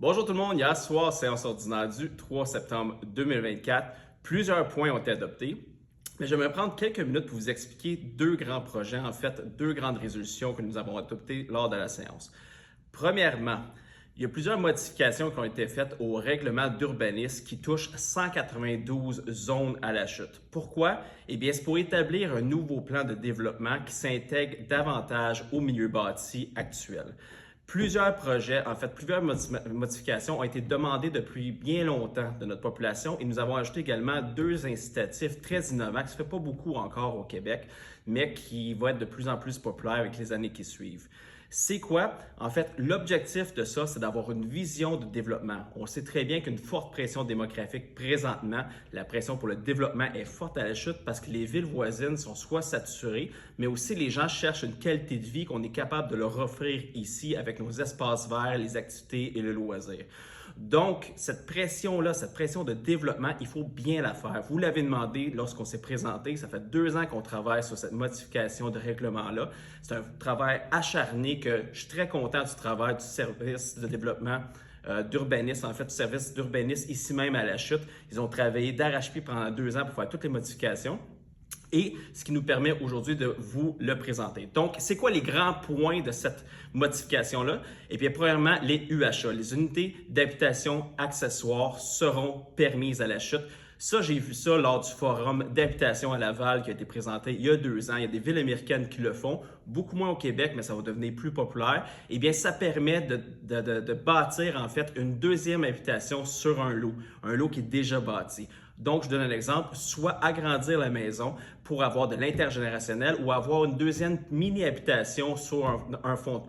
Bonjour tout le monde, hier soir, séance ordinaire du 3 septembre 2024. Plusieurs points ont été adoptés, mais j'aimerais prendre quelques minutes pour vous expliquer deux grands projets, en fait, deux grandes résolutions que nous avons adoptées lors de la séance. Premièrement, il y a plusieurs modifications qui ont été faites au règlement d'urbanisme qui touchent 192 zones à la chute. Pourquoi? Eh bien, c'est pour établir un nouveau plan de développement qui s'intègre davantage au milieu bâti actuel. Plusieurs projets, en fait, plusieurs modifications ont été demandées depuis bien longtemps de notre population et nous avons ajouté également deux incitatifs très innovants qui ne se fait pas beaucoup encore au Québec, mais qui vont être de plus en plus populaires avec les années qui suivent. C'est quoi? En fait, l'objectif de ça, c'est d'avoir une vision de développement. On sait très bien qu'une forte pression démographique présentement, la pression pour le développement est forte à la chute parce que les villes voisines sont soit saturées, mais aussi les gens cherchent une qualité de vie qu'on est capable de leur offrir ici avec nos espaces verts, les activités et le loisir. Donc, cette pression-là, cette pression de développement, il faut bien la faire. Vous l'avez demandé lorsqu'on s'est présenté. Ça fait 2 ans qu'on travaille sur cette modification de règlement-là. C'est un travail acharné que je suis très content du travail du service de développement d'urbanisme, en fait, du service d'urbanisme ici même à la chute. Ils ont travaillé d'arrache-pied pendant 2 ans pour faire toutes les modifications. Et ce qui nous permet aujourd'hui de vous le présenter. Donc, c'est quoi les grands points de cette modification-là? Eh bien, premièrement, les UHA, les unités d'habitation accessoires seront permises à la chute. Ça, j'ai vu ça lors du forum d'habitation à Laval qui a été présenté il y a 2 ans. Il y a des villes américaines qui le font, beaucoup moins au Québec, mais ça va devenir plus populaire. Eh bien, ça permet de bâtir en fait une deuxième habitation sur un lot qui est déjà bâti. Donc, je donne un exemple, soit agrandir la maison pour avoir de l'intergénérationnel ou avoir une deuxième mini-habitation sur un fond de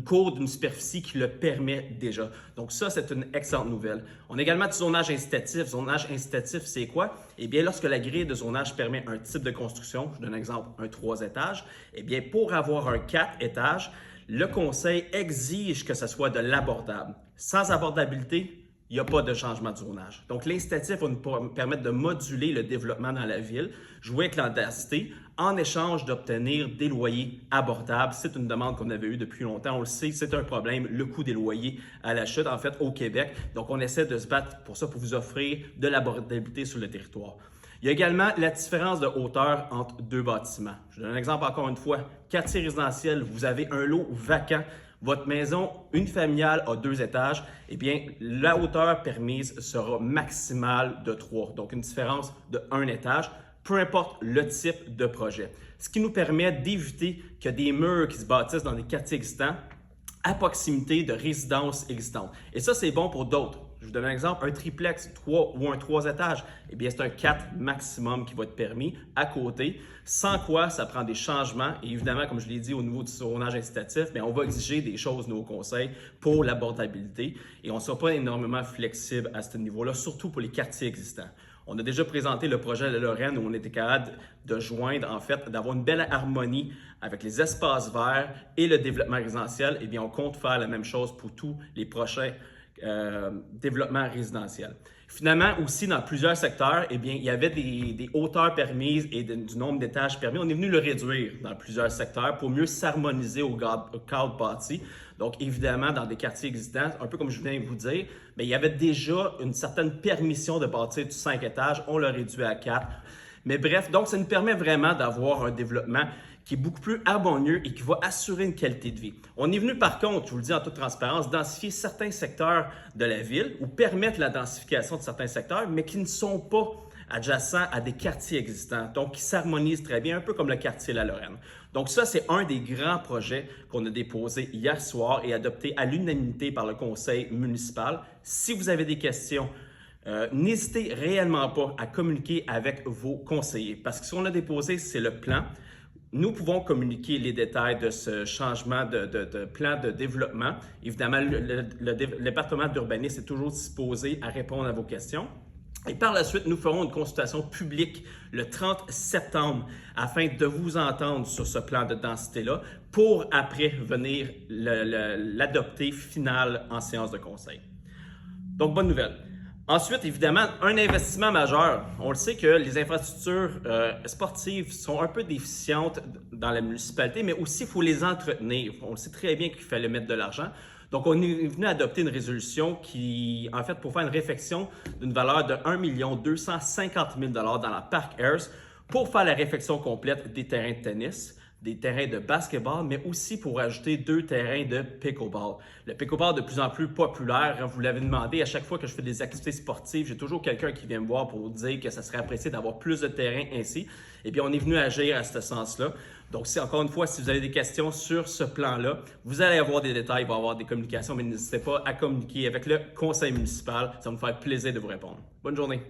cour d'une superficie qui le permet déjà. Donc ça, c'est une excellente nouvelle. On a également du zonage incitatif. Zonage incitatif, c'est quoi? Eh bien, lorsque la grille de zonage permet un type de construction, je donne un exemple, un 3 étages, eh bien, pour avoir un 4 étages, le conseil exige que ce soit de l'abordable. Sans abordabilité, il n'y a pas de changement de zonage. Donc, l'incitatif va nous permettre de moduler le développement dans la ville, jouer avec la densité, en échange d'obtenir des loyers abordables. C'est une demande qu'on avait eue depuis longtemps. On le sait, c'est un problème, le coût des loyers à la chute, en fait, au Québec. Donc, on essaie de se battre pour ça, pour vous offrir de l'abordabilité sur le territoire. Il y a également la différence de hauteur entre deux bâtiments. Je donne un exemple encore une fois. Quartier résidentiel, vous avez un lot vacant. Votre maison unifamiliale a 2 étages, eh bien, la hauteur permise sera maximale de 3, donc une différence de 1 étage, peu importe le type de projet. Ce qui nous permet d'éviter que des murs qui se bâtissent dans des quartiers existants à proximité de résidences existantes. Et ça, c'est bon pour d'autres. Je vous donne un exemple, un triplex 3 ou un 3 étages, eh bien, c'est un 4 maximum qui va être permis à côté, sans quoi ça prend des changements. Et évidemment, comme je l'ai dit, au niveau du zonage incitatif, bien, on va exiger des choses, nos conseils, pour l'abordabilité et on ne sera pas énormément flexible à ce niveau-là, surtout pour les quartiers existants. On a déjà présenté le projet de Lorraine où on était capable de joindre, en fait, d'avoir une belle harmonie avec les espaces verts et le développement résidentiel. Eh bien, on compte faire la même chose pour tous les prochains développement résidentiel. Finalement, aussi dans plusieurs secteurs, eh bien, il y avait des hauteurs permises et du nombre d'étages permis. On est venu le réduire dans plusieurs secteurs pour mieux s'harmoniser au cadre bâti. Donc, évidemment, dans des quartiers existants, un peu comme je viens de vous dire, bien, il y avait déjà une certaine permission de bâtir du 5 étages. On l'a réduit à 4. Mais bref, donc ça nous permet vraiment d'avoir un développement qui est beaucoup plus harmonieux et qui va assurer une qualité de vie. On est venu par contre, je vous le dis en toute transparence, densifier certains secteurs de la ville ou permettre la densification de certains secteurs, mais qui ne sont pas adjacents à des quartiers existants, donc qui s'harmonisent très bien, un peu comme le quartier La Lorraine. Donc ça, c'est un des grands projets qu'on a déposé hier soir et adopté à l'unanimité par le conseil municipal. Si vous avez des questions, n'hésitez réellement pas à communiquer avec vos conseillers parce que ce qu'on a déposé, c'est le plan. Nous pouvons communiquer les détails de ce changement de plan de développement. Évidemment, le département d'urbanisme est toujours disposé à répondre à vos questions. Et par la suite, nous ferons une consultation publique le 30 septembre afin de vous entendre sur ce plan de densité-là pour après venir l'adopter final en séance de conseil. Donc, bonne nouvelle. Ensuite, évidemment, un investissement majeur. On le sait que les infrastructures sportives sont un peu déficientes dans la municipalité, mais aussi il faut les entretenir. On le sait très bien qu'il fallait mettre de l'argent. Donc, on est venu adopter une résolution qui, en fait, pour faire une réfection d'une valeur de 1 250 000 dans la Park Airs pour faire la réfection complète des terrains de tennis, des terrains de basketball, mais aussi pour ajouter 2 terrains de pickleball. Le pickleball est de plus en plus populaire. Vous l'avez demandé, à chaque fois que je fais des activités sportives, j'ai toujours quelqu'un qui vient me voir pour dire que ça serait apprécié d'avoir plus de terrains ainsi. Eh bien, on est venu agir à ce sens-là. Donc, encore une fois, si vous avez des questions sur ce plan-là, vous allez avoir des détails, il va y avoir des communications, mais n'hésitez pas à communiquer avec le conseil municipal. Ça va me faire plaisir de vous répondre. Bonne journée.